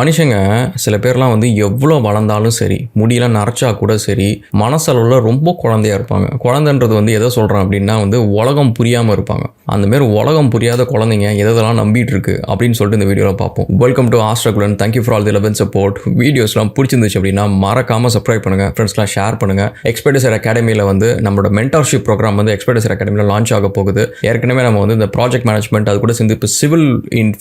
மனுஷங்க சில பேர்லாம் வந்து எவ்வளோ வளர்ந்தாலும் சரி, முடியெல்லாம் நரைச்சா கூட சரி, மனசளவில் ரொம்ப குழந்தையா இருப்பாங்க. குழந்தைன்றது வந்து எதை சொல்கிறேன் அப்படின்னா வந்து உலகம் புரியாமல் இருப்பாங்க. அந்தமாரி உலகம் புரியாத குழந்தைங்க எதெல்லாம் நம்பிட்டு இருக்கு அப்படின்னு சொல்லிட்டு இந்த வீடியோவில் பார்ப்போம். வெல்கம் டு ஆஸ்ட்ரகுலன். Thank you for all the love and support. வீடியோஸ்லாம் பிடிச்சிருந்துச்சு அப்படின்னா மறக்காமல் சப்ஸ்கிரைப் பண்ணுங்கள், ஃப்ரெண்ட்ஸ்லாம் ஷேர் பண்ணுங்கள். எக்ஸ்பெர்டைசர் அகாடமியில் வந்து நம்மளோட மென்டார்ஷிப் ப்ரோக்ராம் வந்து எக்ஸ்பெர்டைசர் அகாடமியில் லான்ச் ஆக போகுது. ஏற்கனவே நம்ம வந்து இந்த ப்ராஜெக்ட் மேனேஜ்மெண்ட் அது கூட சேர்ந்து இப்போ சிவில்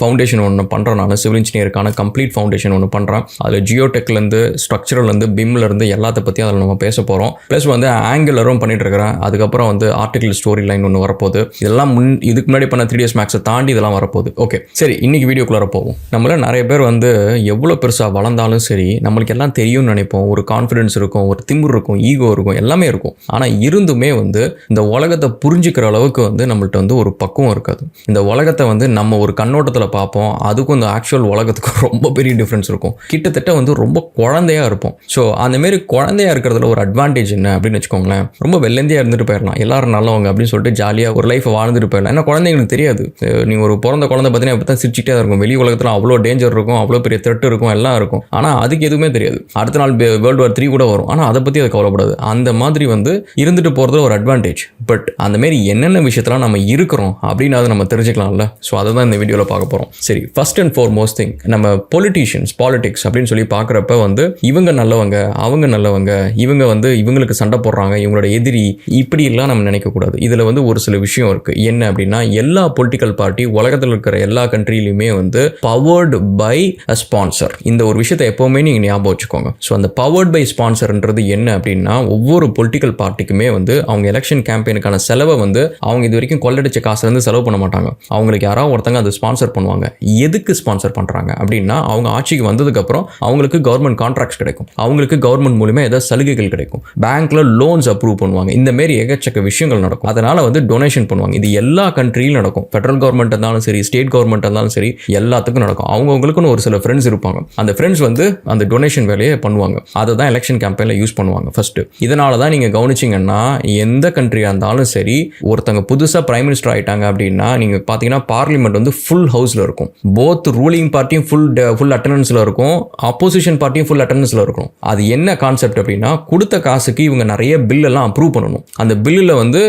ஃபவுண்டேஷன் ஒன்று பண்ணுறோம். நான் சிவில் இன்ஜினியருக்கான கம்ப்ளீட் ஃபவுண்டேஷன் ஒன்று பண்ணுறேன். அதில் ஜியோடெக்லேருந்து ஸ்ட்ரக்சரல்லேருந்து பிம்லேருந்து எல்லாத்த பற்றி அதில் நம்ம பேச போகிறோம். ப்ளஸ் வந்து ஆங்கிலரும் பண்ணிட்டு இருக்கிறேன். அதுக்கப்புறம் வந்து ஆர்டிகல் ஸ்டோரி லைன் ஒன்று வரப்போகுது. இதெல்லாம் இதுக்கு முன்னாடி பண்ண 3ds மேக்ஸை தாண்டி இதெல்லாம் வரப்போகுது. ஓகே, சரி, இன்னைக்கு வீடியோக்குள்ளே போவோம். நம்மள நிறைய பேர் வந்து எவ்வளோ பெருசாக வளர்ந்தாலும் சரி, நம்மளுக்கு எல்லாம் தெரியும்னு நினைப்போம். ஒரு கான்ஃபிடன்ஸ் இருக்கும், ஒரு திமிர் இருக்கும், ஈகோ இருக்கும், எல்லாமே இருக்கும். ஆனால் இருந்துமே வந்து இந்த உலகத்தை புரிஞ்சுக்கிற அளவுக்கு வந்து நம்மள்ட்ட வந்து ஒரு பக்குவம் இருக்காது. இந்த உலகத்தை வந்து நம்ம ஒரு கண்ணோட்டத்தில் பார்ப்போம். அதுக்கும் இந்த ஆக்சுவல் உலகத்துக்கும் ரொம்ப பெரிய டிஃப்ரென்ஸ் இருக்கும். கிட்டத்தட்ட வந்து ரொம்ப குழந்தையா இருப்போம். ஸோ அந்தமாரி குழந்தையா இருக்கிறதுல ஒரு அட்வான்டேஜ் என்ன அப்படின்னு வச்சுக்கோங்களேன். ரொம்ப வெள்ளந்தியா இருந்துட்டு போயிடலாம், எல்லாரும் நல்லவங்க அப்படின்னு சொல்லிட்டு ஜாலியாக ஒரு லைஃப் வாழ்ந்துட்டு போயிடலாம். ஏன்னா குழந்தைங்களுக்கு தெரியாது. நீங்கள் ஒரு பிறந்த குழந்தை பார்த்தீங்கன்னா இப்போ தான் சிரிச்சிட்டே இருக்கும். வெளி உலகத்தில் அவ்வளோ டேஞ்சர் இருக்கும், அவ்வளோ பெரிய த்ரெட் இருக்கும், எல்லாம் இருக்கும். ஆனால் அதுக்கு எதுவுமே தெரியாது. அடுத்த நாள் வேர்ல்டு வார் 3 கூட வரும். ஆனால் அதை பற்றி அது கவலைப்படாது. அந்த மாதிரி வந்து இருந்துட்டு போகிறது ஒரு அட்வான்டேஜ். பட் அந்தமாரி என்னென்ன விஷயத்தெல்லாம் நம்ம இருக்கிறோம் அப்படின்னு அதை நம்ம தெரிஞ்சுக்கலாம்ல. ஸோ அதை தான் இந்த வீடியோவில் பார்க்க போகிறோம். சரி, ஃபர்ஸ்ட் அண்ட் ஃபார்மோஸ்ட் திங், நம்ம பாலிடிக்ஸ் அப்படின்னு சொல்லி பார்க்குறப்ப வந்து இவங்க நல்லவங்க, அவங்க நல்லவங்க, இவங்க வந்து இவங்களுக்கு சண்டை போடுறாங்க, இவங்களோட எதிரி, இப்படிலாம் நம்ம நினைக்கக்கூடாது. இதில் வந்து ஒரு சில விஷயம் இருக்குது. என்ன அப்படின்னா, எல்லா பொலிட்டிக்கல் பார்ட்டி உலகத்தில் இருக்கிற எல்லா கண்ட்ரிலையுமே வந்து பவர்டு பை அ ஸ்பான்சர். இந்த ஒரு விஷயத்தை எப்போவுமே நீங்கள் ஞாபகம் வச்சுக்கோங்க. ஸோ அந்த பவர்ட் பை ஸ்பான்சர்ன்றது என்ன அப்படின்னா, ஒவ்வொரு பொலிட்டிக்கல் பார்ட்டிக்குமே வந்து அவங்க எலெக்ஷன் கேம்பெயினுக்கான செலவை வந்து அவங்க இது வரைக்கும் கொள்ளடிச்ச காசுலேருந்து செலவு பண்ண மாட்டாங்க. அவங்களுக்கு யாராவது ஒருத்தங்க அதை ஸ்பான்சர் பண்ணுவாங்க. எதுக்கு ஸ்பான்சர் பண்ணுறாங்க அப்படின்னா, அவங்க ஆட்சிக்கு வந்ததுக்கப்புறம் அவங்களுக்கு கவர்மெண்ட் கான்ட்ராக்ட்ஸ் கிடைக்கும், அவங்களுக்கு கவர்மெண்ட் மூலமா ஏதாவது சலுகைகள் கிடைக்கும், பேங்க்ல லோன்ஸ் அப்ரூவ் பண்ணுவாங்க. இந்த மாதிரி ஏகச்சக்க விஷயங்கள் நடக்கும். அதனால வந்து டொனேஷன் பண்ணுவாங்க. இது எல்லா கண்ட்ரியிலும் நடக்கும். ஃபெடரல் கவர்மெண்ட் இருந்தாலும் சரி, ஸ்டேட் கவர்மெண்ட் இருந்தாலும் சரி, எல்லாத்துக்கும் நடக்கும். அவங்களுக்குன்னு ஒரு சில ஃப்ரெண்ட்ஸ் இருப்பாங்க. அந்த ஃப்ரெண்ட்ஸ் வந்து அந்த டொனேஷன் வேலையை பண்ணுவாங்க. அதை தான் எலெக்ஷன் கேம்பெயின்ல யூஸ் பண்ணுவாங்க ஃபர்ஸ்ட். இதனால தான் நீங்க கவனிச்சிங்கன்னா எந்த கண்ட்ரியா இருந்தாலும் சரி, ஒருத்தங்க புதுசாக பிரைம் மினிஸ்டர் ஆயிட்டாங்க அப்படின்னா நீங்க பார்த்தீங்கன்னா பார்லிமெண்ட் வந்து ஃபுல் ஹவுஸ்ல இருக்கும். போத் ரூலிங் பார்ட்டியும் ஃபுல் அட்டெண்டன்ஸ்ல இருக்கும், ஆப்போசிஷன் பார்ட்டியும் ஃபுல் அட்டெண்டன்ஸ்ல இருக்கும். அது என்ன கான்செப்ட் அப்படின்னா, கொடுத்த காசுக்கு இவங்க நிறைய பில் எல்லாம் அப்ரூவ் பண்ணணும். அந்த பில்லில் வந்து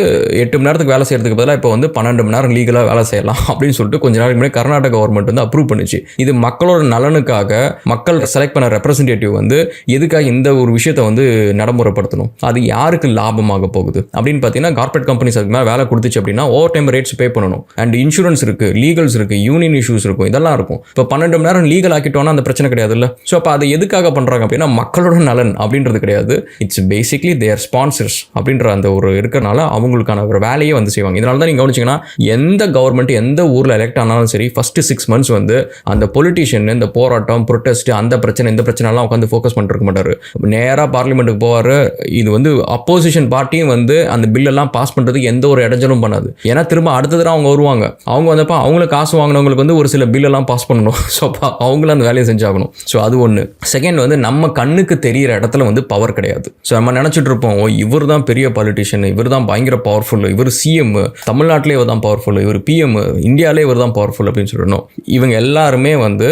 8 மணி நேரத்துக்கு வேலை செய்யறதுக்கு பதிலாக இப்போ வந்து 12 மணி நேரம் லீகலாக வேலை செய்யலாம் அப்படின்னு சொல்லிட்டு கொஞ்ச நாளைக்கு முன்னாடி கர்நாடக கவர்மெண்ட் வந்து அப்ரூவ் பண்ணுச்சு. இது மக்களோட நலனுக்காக. மக்கள் செலக்ட் பண்ண ரெப்ரசன்டேட்டிவ் வந்து எதுக்காக இந்த ஒரு விஷயத்தை வந்து நடைமுறைப்படுத்தணும், அது யாருக்கு லாபமாக போகுது அப்படின்னு பார்த்தீங்கன்னா, கார்பரேட் கம்பெனிஸ் அதுக்கு மேலே வேலை கொடுத்துச்சு அப்படின்னா ஓவர் டைம் ரேட்ஸ் பே பண்ணணும். அண்ட் இன்சூரன்ஸ் இருக்கு, லீகல்ஸ் இருக்கு, யூனியன் இஷ்யூஸ் இருக்கும், இதெல்லாம் இருக்கும். இப்போ 12 மணி நேரம் லீகல் ஆக்கிட்டோம்னா அந்த பிரச்சனை கிடையாது இல்லை. ஸோ அப்போ அதை எதுக்காக பண்ணுறாங்க அப்படின்னா, மக்களோட நலன் அப்படின்றது கிடையாது. இட்ஸ் பேசிக்லி தேர் ஸ்பான்சர்ஸ் அப்படின்ற அந்த ஒரு இருக்கிறனால அவங்களுக்கான ஒரு வேலையை வந்து செய்வாங்க. இதனால தான் நீங்கள் கவனிச்சிங்கன்னா, எந்த கவர்மெண்ட் எந்த ஊரில் எலெக்ட் ஆனாலும் சரி, ஃபர்ஸ்ட் 6 months வந்து அந்த பொலிட்டிஷியன் இந்த போராட்டம், ப்ரொட்டஸ்ட், அந்த பிரச்சனை இந்த பிரச்சனைலாம் உட்காந்து ஃபோக்கஸ் பண்ணிருக்க மாட்டார். நேராக பார்லிமெண்ட்டுக்கு போவார். இது வந்து அப்போசிஷன் பார்ட்டியும் வந்து அந்த பில்லெல்லாம் பாஸ் பண்ணுறதுக்கு எந்த ஒரு இடைஞ்சலும் பண்ணாது. ஏன்னா திரும்ப அடுத்த தடவை அவங்க வருவாங்க. அவங்க வந்தப்போ அவங்களுக்கு காசு வாங்கினவங்களுக்கு வந்து ஒரு சில பில்லெல்லாம் பாஸ் பண்ணணும். ஸோ அப்போ அவங்களும் அந்த வேலையை செஞ்சாகணும். ஸோ அது ஒன்று. செகண்ட் வந்து நம்ம கண்ணுக்கு தெரிகிற இடத்துல வந்து பவர் கிடையாது. ஸோ நம்ம நினச்சிட்டு இருப்போம், இவர் தான் பெரிய பாலிட்டிஷியன், இவர் தான் பயங்கர பவர்ஃபுல், இவர் சிஎம், தமிழ்நாட்டிலே இவர் தான் பவர்ஃபுல், இவர் பிஎம், இந்தியாவிலே இவர் தான் பவர்ஃபுல் அப்படின்னு சொல்லணும். இவங்க எல்லாருமே வந்து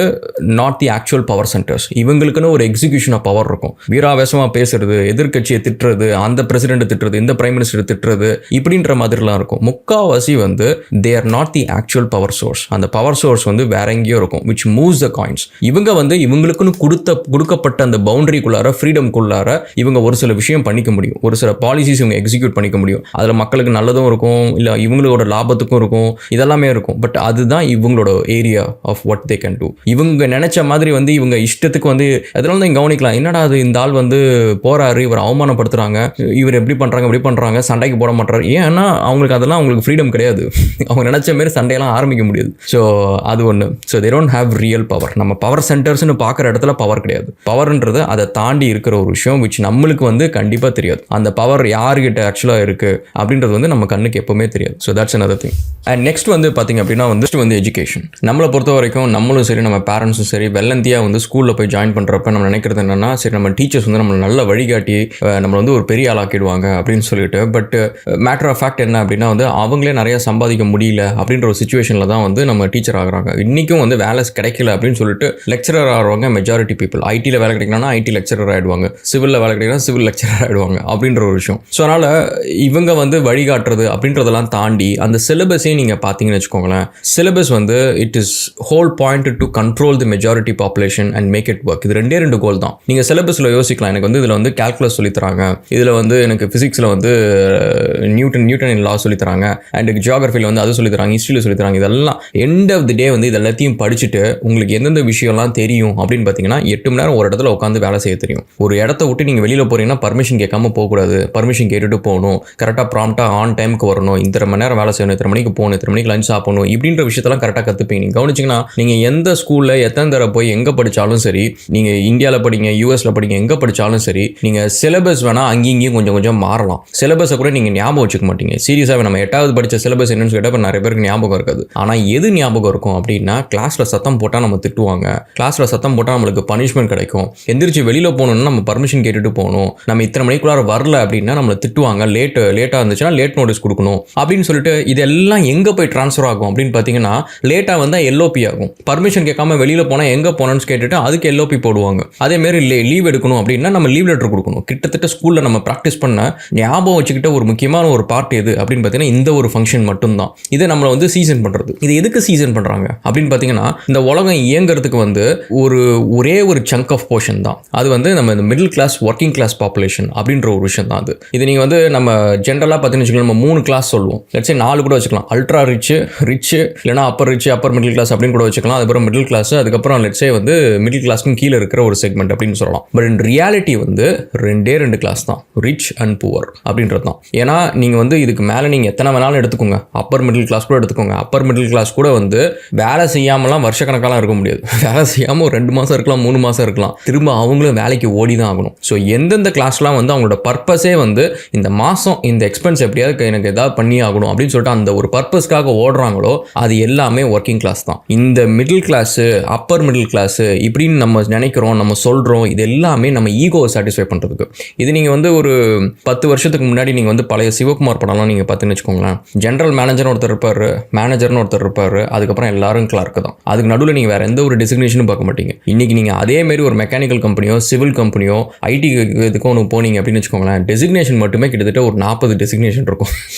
not the actual power centres. இவங்களுக்குன்னு ஒரு எக்ஸிகியூஷன் ஆஃப் பவர் இருக்கும். வீராவேசமாக பேசுறது, எதிர்கட்சியை திட்டுறது, அந்த பிரசிடென்ட் திட்டுறது, இந்த பிரைம் மினிஸ்டர் திட்டுறது, இப்படின்ற மாதிரிலாம் இருக்கும். முக்காவாசி வந்து they are not the actual power source. அந்த பவர் சோர்ஸ் வந்து வேற எங்கேயோ இருக்கும், which moves the coins. இவங்க வந்து இவங்களுக்குன்னு கொடுக்கப்பட்ட அந்த பவுண்டரிக்குள்ளார, ஃப்ரீடம்குள்ளார இவங்க ஒரு சில விஷயம் பண்ணிக்க முடியும், ஒரு சில பாலிசிஸ் இவங்க எக்ஸிக்யூட் பண்ணிக்க முடியும். அதில் மக்களுக்கு நல்லதும் இருக்கும், இல்லை இவங்களோட லாபத்துக்கும் இருக்கும், இதெல்லாமே இருக்கும். பட் அதுதான் இவங்களோட area of what they can do. இவங்க நினைச்ச மாதிரி வந்து இவங்க இஷ்டத்துக்கு வந்து அதனால தான் கவனிக்கலாம். என்னடா அது, இந்த ஆள் வந்து போறாரு, இவர் அவமானப்படுத்துறாங்க, இவர் எப்படி பண்றாங்க, இப்படி பண்றாங்க, சண்டைக்கு போட மாட்டாரு. ஏன்னா அவங்களுக்கு அதெல்லாம் அவங்களுக்கு ஃப்ரீடம் கிடையாது. அவங்க நினைச்ச மாதிரி சண்டையெல்லாம் ஆரம்பிக்க முடியாது. ஸோ அது ஒன்று. So they don't have real power. நம்ம பவர் சென்டர்ஸ்னு பார்க்குற இடத்துல பவர் கிடையாது. பவர்ன்றது அதை தாண்டி இருக்கிற ஒரு விஷயம், விச் நம்மளுக்கு வந்து கண்டிப்பாக தெரியாது. அந்த பவர் யாருக்கிட்ட ஆக்சுவலாக இருக்கு அப்படின்றது வந்து நம்ம கண்ணுக்கு எப்பவுமே தெரியாது. So that's another thing. And next வந்து பார்த்தீங்க அப்படின்னா வந்து எஜுகேஷன். நம்மளை பொறுத்த வரைக்கும் நம்மளும் சரி, நம்ம பேரண்ட்ஸும் சரி, வெள்ளந்தியாக வந்து ஸ்கூலில் போய் ஜாயின் பண்ணுறப்ப நம்ம நினைக்கிறது என்னன்னா, சரி நம்ம டீச்சர்ஸ் வந்து நம்மளை நல்ல வழிகாட்டி நம்மளை வந்து ஒரு பெரிய ஆளாக்கிடுவாங்க அப்படின்னு சொல்லிட்டு. பட் மேட்டர் ஆஃப் ஃபேக்ட் என்ன அப்படின்னா வந்து அவங்களே நிறைய சம்பாதிக்க முடியல அப்படின்ற ஒரு சுச்சுவேஷனில் தான் வந்து நம்ம டீச்சர் ஆகுறாங்க. இன்றைக்கும் வந்து வேலை கிடைக்கல அப்படின்னு சொல்லிட்டு லெக்சரர் ஆகிறவங்க மெஜாரிட்டி பீப்புள். ஐடியில் வேலை கிடைக்கணும்னா ஐடி லெக்சரர் ஆகிடுவாங்க, சிவிலில் வேலை கிடைக்கணும் சிவில் லெக்சரர் ஆகிடுவாங்க அப்படின்ற ஒரு விஷயம். ஸோ அதனால் இவங்க வந்து வழிகாட்டுறது அப்படின்றதெல்லாம் தாண்டி அந்த சிலபஸே நீங்கள் பார்த்தீங்கன்னு வச்சுக்கோங்களேன், சிலபஸ் வந்து it is whole point to control the majority population and make it work. இது ரெண்டு கோல் தான். நீங்கள் சிலபஸில் யோசிக்கலாம், எனக்கு வந்து இதில் வந்து கால்குலஸ் சொல்லித்தராங்க, இதில் வந்து எனக்கு ஃபிசிக்ஸில் வந்து நியூட்டன் லா சொல்லித்தராங்க, அண்ட் ஜியோகிரஃபியில் வந்து அது சொல்லித்தராங்க, ஹிஸ்ட்ரியில் சொல்லித்தராங்க. இதெல்லாம் எண்ட் ஆஃப் தி டே வந்து இது எல்லாத்தையும் படிச்சுட்டு உங்களுக்கு எந்தெந்த விஷயம்லாம் தெரியும் அப்படின்னு பார்த்தீங்கன்னா 8 மணி நேரம் ஒரு இடத்துல உட்காந்து வேலை செய்ய தெரியும். ஒரு இடத்த விட்டு நீங்கள் வெளியில் போகிறீங்கன்னா பர்மிஷன் கேட்காம போகக்கூடாது, பர்மிஷன் கேட்டுட்டு போகணும், கரெக்டாக ப்ராம்ப்டாக ஆன் டைமுக்கு வரணும், இத்தனை மணி நேரம் வேலை செய்யணும், இத்தனை மணிக்கு போகணும், இத்தனை மணிக்கு லஞ்ச் சாப்பிடணும், இப்படின்ற விஷயத்தெல்லாம் கரெக்டாக கற்றுப்பீங்க. நீங்கள் கவனிச்சிங்கன்னா நீங்கள் எந்த ஸ்கூலில் எத்தனை தடவை போய் எங்கே படித்தாலும் சரி, நீங்கள் இந்தியாவில் படிங்க யூஎஸில் படிங்க எங்கே படித்தாலும் சரி, நீங்கள் சிலபஸ் வேணால் அங்கேயும் கொஞ்சம் மாறலாம். சிலபஸை கூட நீங்கள் ஞாபகம் வச்சுக்க மாட்டீங்க. சீரியஸாக நம்ம 8வது படித்த சிலபஸ் என்னன்னு கேட்டால் நிறைய பேருக்கு ஞாபகம் இருக்காது. ஆனால் எது ஞாபகம் இருக்கும் அப்படின்னா, கிளாஸில் சத்தம் போட்டால் நம்ம திட்டுவாங்க, கிளாஸில் சத்தம் போட்டால் நம்மளுக்கு பனிஷ்மெண்ட் கிடைக்கும், எந்திரிச்சு வெளியில் போகணும்னா நம்ம பர்மிஷன் கேட்டுட்டு போகணும், நம்ம இத்தனை மணிக்குள்ளார வரல அப்படின்னா நம்மளை திட்டுவாங்க, லேட்டாக இருந்துச்சுன்னா லேட் நோட்டீஸ் கொடுக்கணும் அப்படின்னு சொல்லிட்டு இதெல்லாம் எங்கே போய் ட்ரான்ஸ்ஃபர் ஆகும் அப்படின்னு பார்த்தீங்கன்னா, லேட்டாக வந்தால் எல்ஓபி ஆகும். பர்மிஷன் கேட்காம வெளியில் போனால் எங்கே போனோன்னு கேட்டுட்டு அதுக்கு எல்ஓபி போடுவாங்க. அதேமாரி லீவ் எடுக்கணும் அப்படின்னா நம்ம லீவ் லெட்டர் கொடுக்கணும். கிட்டத்தட்ட ஸ்கூலில் நம்ம ப்ராக்டிஸ் பண்ண ஞாபகம் வச்சுக்கிட்ட ஒரு முக்கியமான ஒரு பார்ட் எது அப்படின்னு பார்த்தீங்கன்னா இந்த ஒரு ஃபங்க்ஷன் மட்டும்தான். இதை நம்மளை வந்து சீசன் பண்ணுறது. இது எதுக்கு சீசன் பண்ணுறாங்க அப்படின்னு பார்த்தீங்கன்னா, இந்த உலகம் இயங்கிறதுக்கு வந்து ஒரே ஒரு சங்க் ஆஃப் போர்ஷன் தான். அது வந்து நம்ம இந்த middle class working class population அப்படின்ற ஒரு விஷயம் தான். இது நீங்கள் வந்து நம்ம ஜென்ரலாக பார்த்தீங்கன்னு வச்சுக்கலாம், நம்ம 3 கிளாஸ் சொல்லுவோம். லெட்ஸ் சே 4 கூட வச்சுக்கலாம். அல்ட்ரா ரிச் இல்லைனா upper rich, upper middle class அப்படின்னு கூட வச்சுக்கலாம். அதுக்கப்புறம் மிடில் கிளாஸ், அதுக்கப்புறம் லெட்ஸ் சே வந்து மிடில் கிளாஸ்க்கும் கீழே இருக்கிற ஒரு செக்மெண்ட் அப்படின்னு சொல்லலாம். பட் இன் ரியாலிட்டி வந்து 2 கிளாஸ் தான், ரிச் அண்ட் புவர் அப்படின்றது தான். ஏன்னா நீங்கள் வந்து இதுக்கு மேலே நீங்கள் எத்தனை வேணாலும் எடுத்துக்கோங்க, அப்பர் மிடில் கிளாஸ் கூட எடுத்துக்கோங்க. அப்பர் மிடில் கிளாஸ் கூட வந்து வேலை செய்யாமலாம் வருஷக்கணக்காலாம் இருக்க முடியாது. வேலை செய்யாமல் ஒரு 2 மாதம் இருக்கலாம், 3 மாதம் இருக்கலாம், திரும்ப அவங்களும் வேலைக்கு ஓடி தான் ஆகணும். ஸோ எந்தெந்த கிளாஸ்லாம் வந்து அவங்களோட பர்பஸே வந்து இந்த மாதம் இந்த எக்ஸ்பென்ஸ் எப்படியாவது எனக்கு எதாவது பண்ணி ஆகணும் அப்படின்னு சொல்லிட்டு அந்த ஒரு பர்பஸ்க்காக ஓடுறாங்களோ அது எல்லாமே ஒர்க்கிங் கிளாஸ் தான். இந்த middle class, upper middle class இப்படின்னு நம்ம நினைக்கிறோம், நம்ம சொல்கிறோம், இது எல்லாமே நம்ம ஈகோவை சாட்டிஸ்ஃபை பண்ணுறதுக்கு. இது நீங்கள் வந்து ஒரு 10 வருஷத்துக்கு முன்னாடி நீங்கள் வந்து பழைய சிவகுமார் படம்லாம் நீங்கள் பார்த்துன்னு வச்சுக்கோங்களேன். ஜென்ரல் மேனேஜர்னு ஒருத்தர் இருப்பார், மேனேஜர்னு ஒருத்தர் இருப்பார், அதுக்கப்புறம் எல்லாரும் கிளார்க்கு தான். அதுக்கு நடுவில் நீங்கள் வேறு எந்த ஒரு டெசிக்னேஷனும் பார்க்க மாட்டீங்க. இன்றைக்கி நீங்கள் அதேமாரி ஒரு மெக்கானிக்கல் கம்பெனியோ சிவில் கம்பெனியோ ஐடி இதுக்கும் ஒன்று போனீங்க அப்படின்னு வச்சுக்கோங்களேன், டெசிக்னேஷன் மட்டுமே கிட்டத்தட்ட ஒரு 40 டெசிக்னேஷன் இருக்கும்.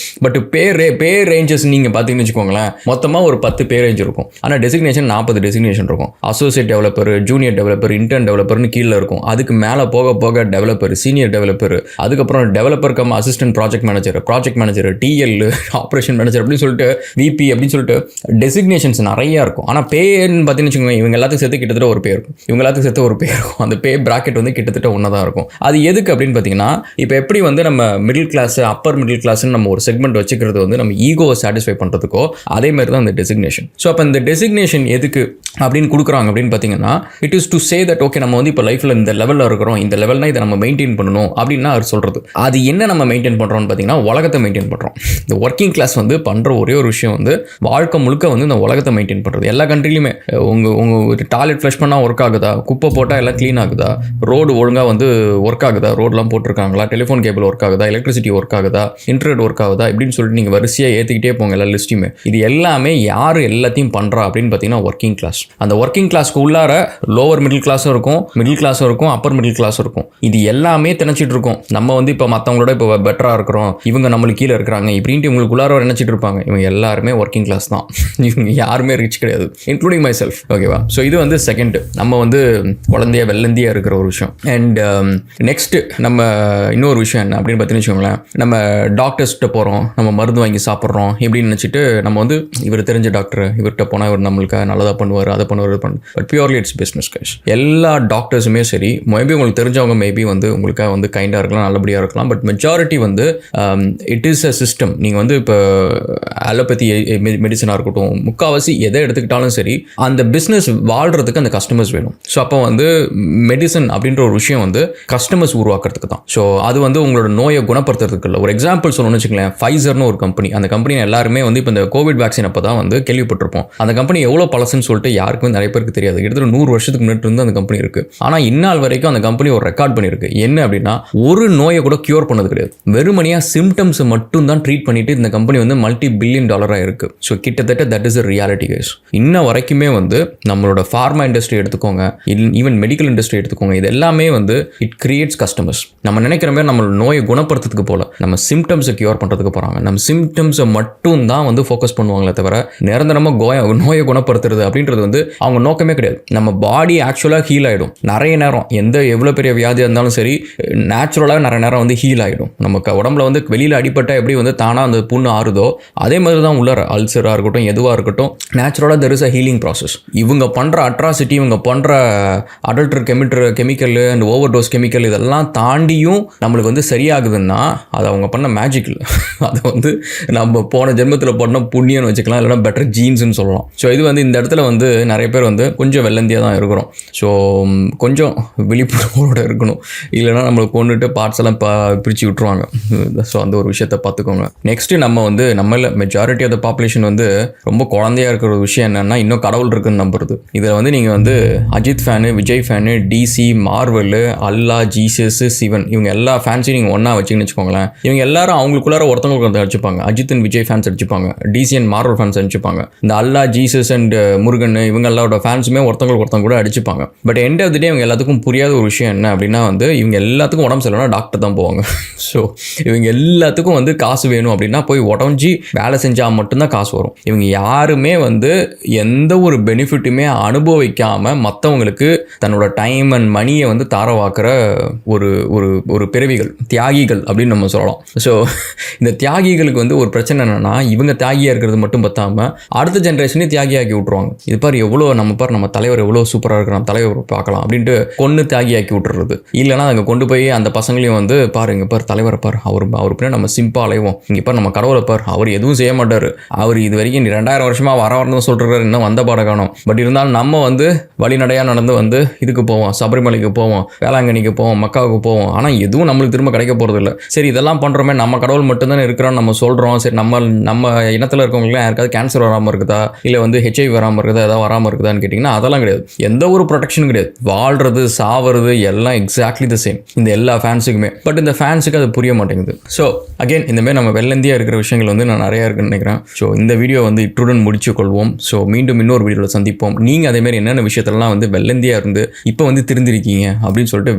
பட் பேர் ரேஞ்சஸ் நீங்கள் பார்த்தீங்கன்னு வச்சுக்கோங்களேன், மொத்தமாக ஒரு 10 பேர் ரேஞ்ச் இருக்கும். ஆனால் டெசிக்னேஷன் 40 டெசிக்னேஷன் இருக்கும். Associate developer, junior developer, intern டெவலப்பர்னு கீழே இருக்கும். அதுக்கு மேலே போக டெவலப்பர், சீனியர் டெவலப்பர், அதுக்கப்புறம் developer cum assistant project manager, TL, operation manager அப்படின்னு சொல்லிட்டு விபி அப்படின்னு சொல்லிட்டு டெசிக்னேஷன்ஸ் நிறையா இருக்கும். ஆனால் பேன்னு பார்த்தீங்கன்னு வச்சுக்கோங்க, இவங்க எல்லாத்துக்கும் சேர்த்து கிட்டத்தட்ட ஒரு பேர் இருக்கும், இவங்க எல்லாத்துக்கும் சேர்த்து ஒரு பேர் இருக்கும். அந்த பே பிராக்கெட் வந்து கிட்டத்தட்ட ஒன்றா தான் இருக்கும். அது எதுக்கு அப்படின்னு பார்த்தீங்கன்னா, இப்போ எப்படி வந்து நம்ம மிடில் கிளாஸ், அப்பர் மிடில் கிளாஸ்னு நம்ம ஒரு செக்மெண்ட் வச்சுக்கிறது வந்து நம்ம ஈகோவை சாட்டிஸ்ஃபை பண்ணுறதுக்கோ அதே மாதிரி தான் அந்த டெசிக்னேஷன். ஸோ அப்போ இந்த டெசிக்னேஷன் எதுக்கு அப்படின்னு கொடுக்குறாங்க அப்படின்னு பார்த்தீங்கன்னா, it is to say that okay நம்ம வந்து இப்போ லைஃப்பில் இந்த லெவலில் இருக்கிறோம், இந்த லெவல்னா இதை நம்ம மெயின்டைன் பண்ணணும் அப்படின்னா அவர் சொல்கிறது. அது என்ன நம்ம மெயின்டைன் பண்ணுறோம்னு பார்த்தீங்கன்னா, உலகத்தை மெயின்டைன் பண்ணுறோம். இந்த ஒர்க்கிங் கிளாஸ் வந்து பண்ணுற ஒரே ஒரு விஷயம் வந்து வாழ்க்கை முழுக்க வந்து இந்த உலகத்தை மெயின்டைன் பண்ணுறது. எல்லா கண்ட்ரிலையுமே உங்கள் டாய்லெட் ஃப்ளஷ் பண்ணால் ஒர்க் ஆகுதா, குப்பை போட்டால் எல்லாம் க்ளீன் ஆகுதா, ரோடு ஒழுங்காக வந்து ஒர்க் ஆகுதா, ரோடெலாம் போட்டிருக்காங்களா, டெலிஃபோன் கேபிள் ஒர்க் ஆகுதா, எலக்ட்ரிசிட்டி ஒர்க் ஆகுதா, இன்டர்நெட் ஒர்க் ஆகுதா இப்படின்னு சொல்லிட்டு நீங்கள் வரிசையாக ஏற்றிக்கிட்டே போங்க எல்லா லிஸ்ட்டுமே. இது எல்லாமே யார் எல்லாத்தையும் பண்ணுறா அப்படின்னு பார்த்தீங்கன்னா ஒர்க்கிங் கிளாஸ். அந்த ஒர்க்கிங் கிளாஸ்க்கு உள்ளார லோவர் மிடில் கிளாஸும் இருக்கும், மிடில் கிளாஸும் இருக்கும், அப்பர் மிடில் கிளாஸும் இருக்கும். இது எல்லாமே திணைச்சிட்டு இருக்கும். நம்ம வந்து இப்போ மற்றவங்களோட இப்போ பெட்டராக இருக்கிறோம், இவங்க நம்மளுக்கு கீழே இருக்கிறாங்க இப்படின்ட்டு இவங்களுக்கு உள்ளார நினச்சிட்டு இருப்பாங்க. இவங்க எல்லாருமே ஒர்க்கிங் கிளாஸ் தான். இவங்க யாருமே ரிச் கிடையாது, இன்க்ளூடிங் மை செல்ஃப். ஓகேவா? ஸோ இது வந்து செகண்ட், நம்ம வந்து குழந்தைய வெள்ளந்தியாக இருக்கிற ஒரு விஷயம். அண்ட் நெக்ஸ்ட் நம்ம இன்னொரு விஷயம் என்ன அப்படின்னு பார்த்தீங்கன்னு வச்சுக்கோங்களேன், நம்ம டாக்டர்ஸ்கிட்ட போகிறோம், நம்ம மருந்து வாங்கி சாப்பிட்றோம் இப்படின்னு நினச்சிட்டு நம்ம வந்து இவர் தெரிஞ்ச டாக்டர், இவர்கிட்ட போனால் இவர் நம்மளுக்காக நல்லதாக பண்ணுவார், அதை பண்ணுவார், but purely it's business guys. எல்லா டாக்டர்ஸுமே சரி, மேபி உங்களுக்கு தெரிஞ்சவங்க மேபி வந்து உங்களுக்காக வந்து கைண்டாக இருக்கலாம், நல்லபடியாக இருக்கலாம், பட் மெஜாரிட்டி வந்து இட் இஸ் அ சிஸ்டம். நீங்கள் வந்து இப்போ அலோபதி மெடிசனாக இருக்கட்டும், முக்கால்வாசி எதை எடுத்துக்கிட்டாலும் சரி அந்த பிஸ்னஸ் வாழ்கிறதுக்கு அந்த கஸ்டமர்ஸ் வேணும். ஸோ அப்போ வந்து மெடிசன் அப்படின்ற ஒரு விஷயம் வந்து கஸ்டமர்ஸ் உருவாக்குறதுக்கு தான். ஸோ அது வந்து உங்களோட நோயை குணப்படுத்துறதுக்கு இல்லை. ஒரு எக்ஸாம்பிள் சொல்லணும்னு வச்சுக்கலேன், ஃபைசர்னு ஒரு கம்பெனி. அந்த கம்பெனி எல்லாருமே வந்து இப்போ இந்த கோவிட் வேக்சின் அப்போ தான் வந்து கேள்விப்பட்டிருப்போம். அந்த கம்பெனி எவ்வளோ பழசுன்னு சொல்லிட்டு யாருக்குமே நிறைய பேருக்கு தெரியாது. கிட்டத்தட்ட 100 வருஷத்துக்கு முன்னாடி இருந்து அந்த கம்பெனி இருக்குது. ஆனால் இந்நாள் வரைக்கும் அந்த கம்பெனி ஒரு ரெக்கார்ட் பண்ணியிருக்கு. என்ன அப்படின்னா, ஒரு நோயை கூட கியூர் பண்ணது கிடையாது, வெறுமனையாக சிம்டம்ஸ் மட்டும் தான் ட்ரீட் பண்ணிட்டு இந்த கம்பெனி வந்து $multi-billion இருக்குது. ஸோ கிட்டத்தட்ட that is a reality guys. இன்ன வரைக்குமே வந்து நம்மளோட ஃபார்மா இண்டஸ்ட்ரி எடுத்துக்கோங்க, ஈவன் மெடிக்கல் இண்டஸ்ட்ரி எடுத்துக்கோங்க, இது எல்லாமே வந்து இட் கிரியேட்ஸ் கஸ்டமர்ஸ். நம்ம நினைக்கிற மாதிரி நம்ம நோயை குணப்படுத்துறதுக்கு போல நம்ம சிம்டம்ஸை கியூர் பண்ணுறதுக்கு போகிறாங்க. நம்ம சிம்டம்ஸை மட்டும் தான் வந்து ஃபோக்கஸ் பண்ணுவாங்களே தவிர நிரந்தரமாக நோயை குணப்படுத்துறது அப்படின்றது வந்து அவங்க நோக்கமே கிடையாது. நம்ம பாடி ஆக்சுவலாக ஹீல் ஆகிடும் நிறைய நேரம். எவ்வளோ பெரிய வியாதியாக இருந்தாலும் சரி, நேச்சுரலாக நிறைய நேரம் வந்து ஹீல் ஆகிடும். நமக்கு உடம்புல வந்து வெளியில் அடிப்பட்ட எப்படி வந்து தானாக அந்த புண்ணு ஆறுதோ அதே மாதிரி தான் உள்ளார அல்சராக இருக்கட்டும் எதுவாக இருக்கட்டும் நேச்சுரலாக there is a healing process. இவங்க பண்ணுற அட்ராசிட்டி, இவங்க பண்ணுற அடல்ட்ரு chemical and overdose chemical இதெல்லாம் தாண்டியும் நம்மளுக்கு வந்து சரியாகுதுன்னா அது அவங்க பண்ண மேஜிக் இல்லை. அதை வந்து நம்ம போன ஜென்மத்தில் பண்ண புண்ணியம்னு வச்சுக்கலாம், இல்லைனா பெட்டர் ஜீன்ஸ்னு சொல்லலாம். ஸோ இது வந்து இந்த இடத்துல வந்து நிறைய பேர் வந்து கொஞ்சம் வெள்ளந்தியாக தான் இருக்கிறோம். ஸோ கொஞ்சம் விழிப்புணர்வோடு இருக்கணும், இல்லைனா நம்மளுக்கு கொண்டுட்டு பார்ட்ஸ் எல்லாம் பிரித்து விட்டுருவாங்க. ஸோ அந்த ஒரு விஷயத்தை பார்த்துக்கோங்க. நெக்ஸ்ட்டு நம்ம வந்து நம்மள மெஜாரிட்டி ஆஃப் த பாப்புலேஷன் வந்து ரொம்ப குழந்தையாக இருக்கிற ஒரு விஷயம் என்னென்னா இன்னும் கடவுள் இருக்குன்னு நம்புறது. இதில் வந்து நீங்கள் வந்து Ajith fan, Vijay fan, DC, Marvel, Allah, Jesus, Sivan இவங்க எல்லா ஃபேன்ஸையும் நீங்கள் ஒன்றா வச்சிங்கன்னு வச்சுக்கோங்களேன். இவங்க எல்லாரும் அவங்களுக்குள்ளார ஒருத்தவங்களுக்கு வந்து அடிச்சுப்பாங்க. அஜித் அண்ட் விஜய் ஃபேன்ஸ் அடிச்சுப்பாங்க, டிசி அண்ட் மார்வல் ஃபேன்ஸ் அடிச்சுப்பாங்க. இந்த அல்லா, ஜீசஸ் அண்ட் முருகன் இவங்க எல்லாரோட ஃபேன்ஸுமே ஒருத்தவங்களுக்கு ஒருத்தவங்க கூட அடிச்சுப்பாங்க. பட் எண்ட் ஆஃப் தி டே இவங்க எல்லாத்துக்கும் புரியாத ஒரு விஷயம் என்ன அப்படின்னா வந்து இவங்க எல்லாத்துக்கும் உடம்பு சரியில்லைனா டாக்டர் தான் போவாங்க. ஸோ இவங்க எல்லாத்துக்கும் வந்து காசு வேணும் அப்படின்னா போய் உடஞ்சி வேலை செஞ்சால் மட்டும்தான் காசு வரும். இவங்க யாருமே வந்து எந்த ஒரு பெனிஃபிட்டுமே அனுபவிக்காமல் மற்றவங்களுக்கு தன்னோட டைம் அண்ட் மணியை வந்து தாரவாக்குற ஒரு ஒரு ஒரு பிறவிகள், தியாகிகள் அப்படின்னு நம்ம சொல்லலாம். ஸோ இந்த தியாகிகளுக்கு வந்து ஒரு பிரச்சனை என்னென்னா இவங்க தியாகியாக இருக்கிறது மட்டும் பத்தாமல் அடுத்த ஜென்ரேஷனே தியாகியாக்கி விட்ருவாங்க. இது பாரு எவ்வளோ நம்ம தலைவர் எவ்வளோ சூப்பராக இருக்கிற நம்ம தலைவர் பார்க்கலாம் அப்படின்ட்டு கொன்று தியாகியாக்கி விட்டுறது. இல்லைனா அங்கே கொண்டு போய் அந்த பசங்களையும் வந்து பாருங்க பார் தலைவரை பார், அவர் பின்னாடி நம்ம சிம்பிள் அலைவோம், இங்கே பார் நம்ம கடவுளை பார், அவர் எதுவும் செய்ய மாட்டார், அவர் இது வரைக்கும் 2000 வருஷமாக வரணும் சொல்கிறாரு, இன்னும் வந்த பாட காணும். பட் இருந்தாலும் நம்ம வந்து வழிநடையாக நடந்து வந்து இதுக்கு போவோம், சபரிமலைக்கு போவோம், வேளாங்கண்ணிக்கு போவோம், மக்காவுக்கு போவோம். ஆனால் எதுவும் நம்மளுக்கு திரும்ப கிடைக்க போகிறதில்ல. சரி இதெல்லாம் பண்ணுறோமே, நம்ம கடவுள் மட்டும்தானே இருக்கிறோன்னு நம்ம சொல்கிறோம். சரி நம்ம இனத்தில் இருக்கவங்களுக்குலாம் யாருக்காவது கேன்சர் வராமல் இருக்குதா, இல்லை வந்து ஹெச்ஐவி வராமல் இருக்குதா, ஏதாவது வராமல் இருக்குதான்னு கேட்டிங்கன்னா அதெல்லாம் கிடையாது. எந்த ஒரு ப்ரொடெக்ஷனும் கிடையாது. வாழ்றது சாவறது எல்லாம் எக்ஸாக்ட்லி த சேம் இந்த எல்லா ஃபேன்ஸுக்குமே. பட் இந்த ஃபேன்ஸுக்கு அது புரிய மாட்டேங்குது. ஸோ அகெயின் இந்தமாதிரி நம்ம வெள்ளந்தியாக இருக்கிற விஷயங்கள் வந்து நான் நிறையா இருக்குன்னு நினைக்கிறேன். ஸோ இந்த வீடியோ வந்து இட்டுடன் முடிச்சு கொள்வோம். ஸோ மீண்டும் இன்னொரு வீடியோவில் சந்திப்போம். நீங்கள் அதேமாதிரி என்னென்ன விஷயத்தெல்லாம் வந்து வெள்ளந்தியாக இருந்து இப்போ வந்து திருந்திருக்கீங்க அப்படின்னு சொல்லிட்டு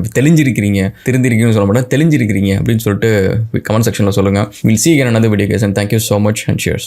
திருந்திருக்கீங்கன்னு சொல்ல மாட்டேன், தெளிஞ்சிருக்கிறீங்க அப்படின்னு சொல்லிட்டு கமெண்ட் செக்ஷனில் சொல்லுங்கள். Will see you in another video guys and thank you so much and cheers.